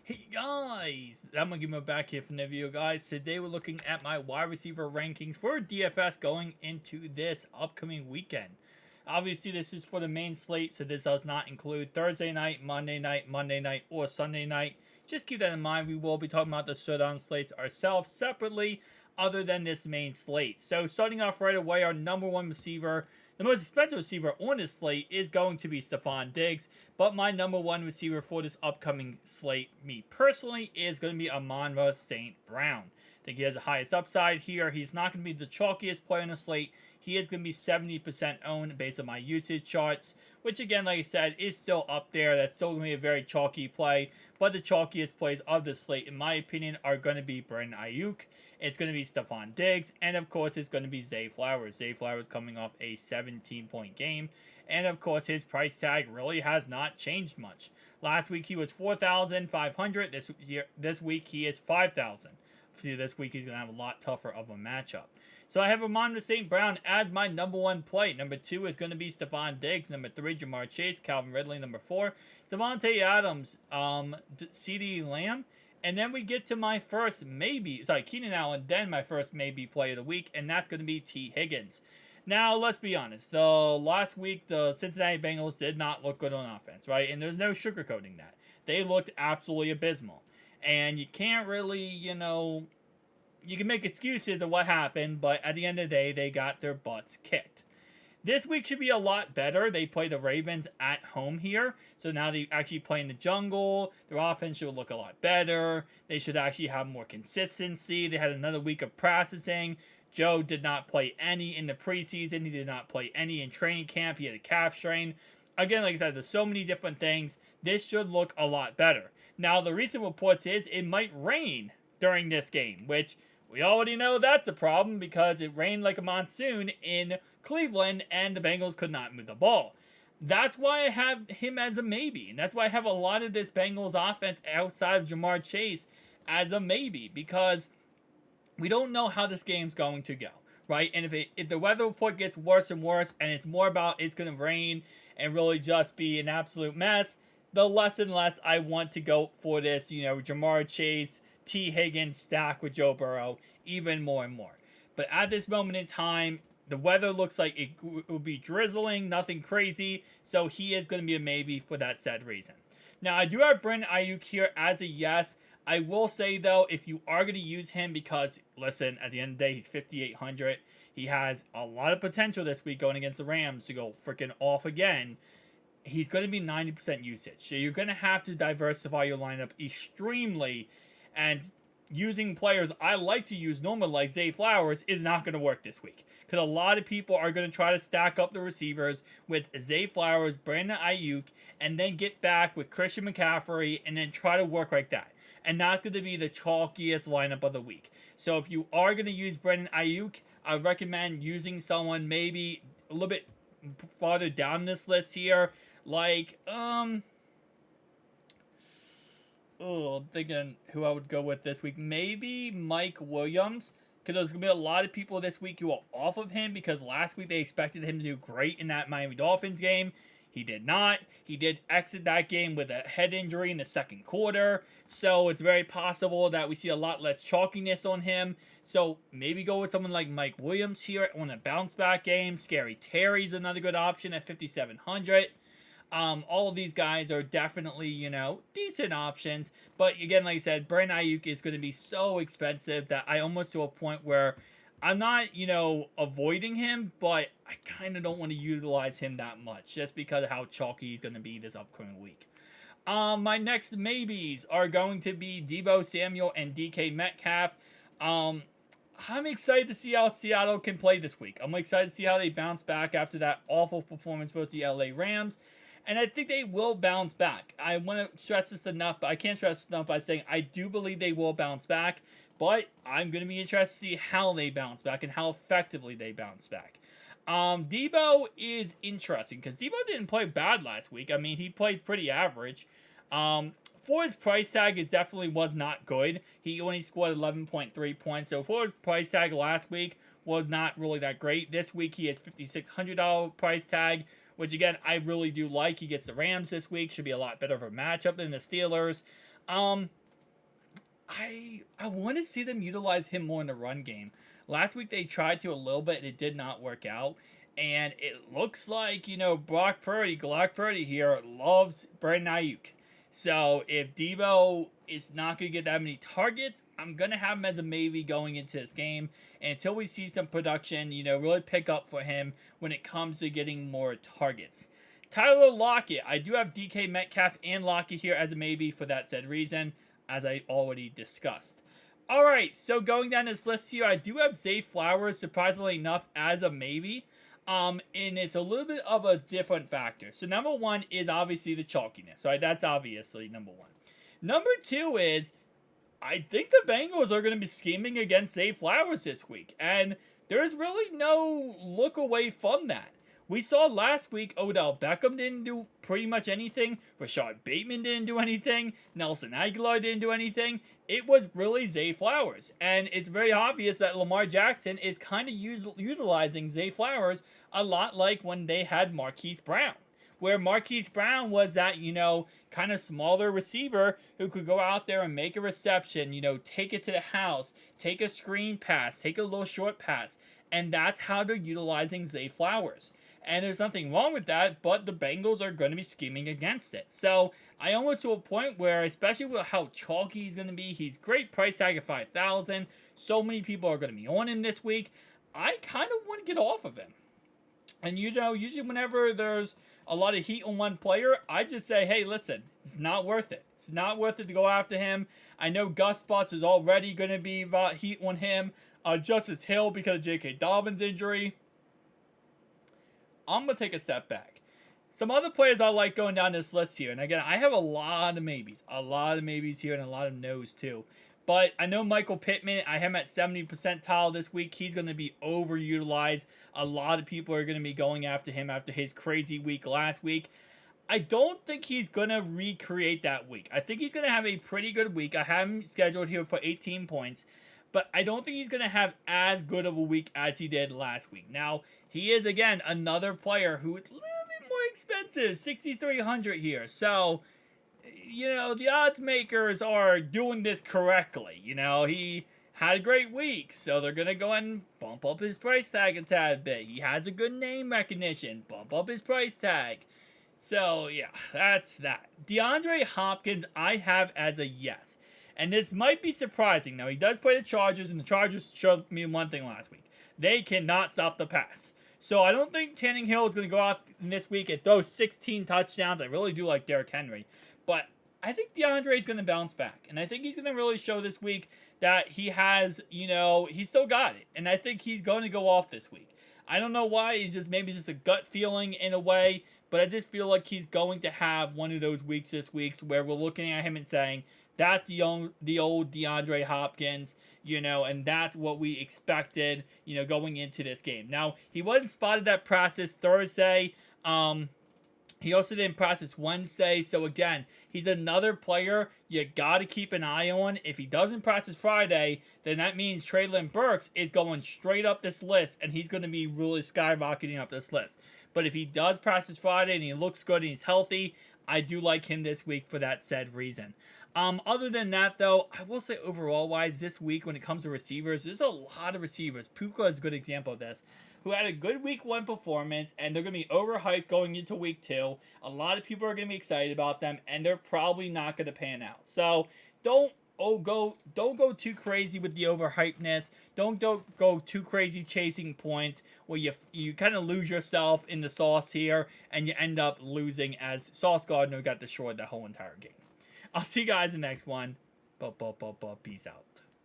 Hey guys, I'm gonna give me back here from the video, guys. Today we're looking at my wide receiver rankings for DFS going into this upcoming weekend. Obviously, this is for the main slate, so this does not include Thursday night, Monday night, or Sunday night. Just keep that in mind. We will be talking about the showdown slates ourselves separately, other than this main slate. So, starting off right away, our number one receiver, the most expensive receiver on this slate, is going to be Stephon Diggs. But my number one receiver for this upcoming slate, me personally, is going to be Amon-Ra St. Brown. I think he has the highest upside here. He's not going to be the chalkiest player on the slate. He is going to be 70% owned based on my usage charts, which again, like I said, is still up there. That's still going to be a very chalky play. But the chalkiest plays of the slate, in my opinion, are going to be Brandon Ayuk. It's going to be Stephon Diggs. And of course, it's going to be Zay Flowers. Zay Flowers coming off a 17-point game. And of course, his price tag really has not changed much. Last week he was 4,500. This week he is 5,000. See, this week he's gonna have a lot tougher of a matchup. So I have Amon St. Brown as my number one play. Number two is going to be Stephon Diggs. Number three, Jamar Chase, Calvin Ridley. Number four, Devontae Adams, CeeDee Lamb. And then we get to my first Keenan Allen, then my first maybe play of the week, and that's going to be T. Higgins. Now, let's be honest. The last week, the Cincinnati Bengals did not look good on offense, right? And there's no sugarcoating that. They looked absolutely abysmal. And you can't really, you can make excuses of what happened, but at the end of the day, they got their butts kicked. This week should be a lot better. They play the Ravens at home here. So now they actually play in the jungle. Their offense should look a lot better. They should actually have more consistency. They had another week of practicing. Joe did not play any in the preseason. He did not play any in training camp. He had a calf strain. Again, like I said, there's so many different things. This should look a lot better. Now, the recent reports is it might rain during this game, which we already know that's a problem because it rained like a monsoon in Cleveland and the Bengals could not move the ball. That's why I have him as a maybe. And that's why I have a lot of this Bengals offense outside of Jamar Chase as a maybe because we don't know how this game's going to go, right? And if the weather report gets worse and worse and it's more about it's going to rain and really just be an absolute mess, the less and less I want to go for this, Jamar Chase, T. Higgins stack with Joe Burrow even more and more. But at this moment in time, the weather looks like it will be drizzling, nothing crazy, so he is going to be a maybe for that said reason. Now, I do have Brandon Ayuk here as a yes. I will say, though, if you are going to use him because, listen, at the end of the day, he's 5,800. He has a lot of potential this week going against the Rams to go freaking off again. He's going to be 90% usage. So you're going to have to diversify your lineup extremely. And using players I like to use normally like Zay Flowers is not going to work this week. Because a lot of people are going to try to stack up the receivers with Zay Flowers, Brandon Ayuk, and then get back with Christian McCaffrey and then try to work like that. And that's going to be the chalkiest lineup of the week. So if you are going to use Brandon Ayuk, I recommend using someone maybe a little bit farther down this list here. Like, I'm thinking who I would go with this week. Maybe Mike Williams. Because there's going to be a lot of people this week who are off of him because last week they expected him to do great in that Miami Dolphins game. He did not. He did exit that game with a head injury in the second quarter. So it's very possible that we see a lot less chalkiness on him. So maybe go with someone like Mike Williams here on a bounce back game. Scary Terry's another good option at 5,700. All of these guys are definitely, decent options. But again, like I said, Brandon Ayuk is going to be so expensive that I almost to a point where I'm not, avoiding him, but I kind of don't want to utilize him that much just because of how chalky he's going to be this upcoming week. My next maybes are going to be Deebo Samuel and DK Metcalf. I'm excited to see how Seattle can play this week. I'm excited to see how they bounce back after that awful performance versus the LA Rams. And I think they will bounce back. I want to stress this enough, but I can't stress this enough by saying I do believe they will bounce back. But I'm going to be interested to see how they bounce back and how effectively they bounce back. Deebo is interesting because Deebo didn't play bad last week. I mean, he played pretty average. For his price tag, it definitely was not good. He only scored 11.3 points. So for his price tag last week was not really that great. This week he has $5,600 price tag, which again, I really do like. He gets the Rams this week. Should be a lot better of a matchup than the Steelers. Um, I want to see them utilize him more in the run game. Last week they tried to a little bit and it did not work out. And it looks like, Glock Purdy here loves Brandon Ayuk. So if Debo is not going to get that many targets, I'm going to have him as a maybe going into this game. And until we see some production, really pick up for him when it comes to getting more targets. Tyler Lockett. I do have DK Metcalf and Lockett here as a maybe for that said reason, as I already discussed. Alright, so going down this list here, I do have Zay Flowers, surprisingly enough, as a maybe. And it's a little bit of a different factor. So number one is obviously the chalkiness. Right, that's obviously number one. Number two is I think the Bengals are going to be scheming against Zay Flowers this week, and there's really no look away from that. We saw last week Odell Beckham didn't do pretty much anything. Rashad Bateman didn't do anything. Nelson Aguilar didn't do anything. It was really Zay Flowers. And it's very obvious that Lamar Jackson is kind of utilizing Zay Flowers a lot like when they had Marquise Brown. Where Marquise Brown was that, kind of smaller receiver who could go out there and make a reception, take it to the house, take a screen pass, take a little short pass. And that's how they're utilizing Zay Flowers. And there's nothing wrong with that, but the Bengals are going to be scheming against it. So I almost to a point where, especially with how chalky he's going to be, he's great price tag at $5,000. So many people are going to be on him this week. I kind of want to get off of him. And usually whenever there's a lot of heat on one player, I just say, hey, listen, it's not worth it. It's not worth it to go after him. I know Gus Bus is already going to be heat on him. Justice Hill because of J.K. Dobbins' injury. I'm going to take a step back. Some other players I like going down this list here. And again, I have a lot of maybes. A lot of maybes here and a lot of no's too. But I know Michael Pittman, I have him at 70 percentile this week. He's going to be overutilized. A lot of people are going to be going after him after his crazy week last week. I don't think he's going to recreate that week. I think he's going to have a pretty good week. I have him scheduled here for 18 points. But I don't think he's going to have as good of a week as he did last week. Now, he is, again, another player who is a little bit more expensive. 6,300 here. So, the odds makers are doing this correctly. He had a great week. So they're going to go ahead and bump up his price tag a tad bit. He has a good name recognition. Bump up his price tag. So, yeah, that's that. DeAndre Hopkins, I have as a yes. And this might be surprising. Now, he does play the Chargers, and the Chargers showed me one thing last week. They cannot stop the pass. So I don't think Tannehill is going to go out this week and throw 16 touchdowns. I really do like Derrick Henry. But I think DeAndre is going to bounce back. And I think he's going to really show this week that he has, he's still got it. And I think he's going to go off this week. I don't know why. He's just maybe just a gut feeling in a way. But I just feel like he's going to have one of those weeks this week where we're looking at him and saying, that's the old DeAndre Hopkins, and that's what we expected, going into this game. Now, he wasn't spotted at practice Thursday. He also didn't practice Wednesday. So, again, he's another player you got to keep an eye on. If he doesn't practice Friday, then that means Treylon Burks is going straight up this list, and he's going to be really skyrocketing up this list. But if he does practice Friday and he looks good and he's healthy, I do like him this week for that said reason. Other than that, though, I will say overall-wise, this week when it comes to receivers, there's a lot of receivers. Puka is a good example of this, who had a good week 1 performance, and they're going to be overhyped going into week 2. A lot of people are going to be excited about them, and they're probably not going to pan out. So don't go too crazy with the overhypeness. Don't go too crazy chasing points where you kind of lose yourself in the sauce here, and you end up losing as Sauce Gardner got destroyed the whole entire game. I'll see you guys in the next one. Peace out.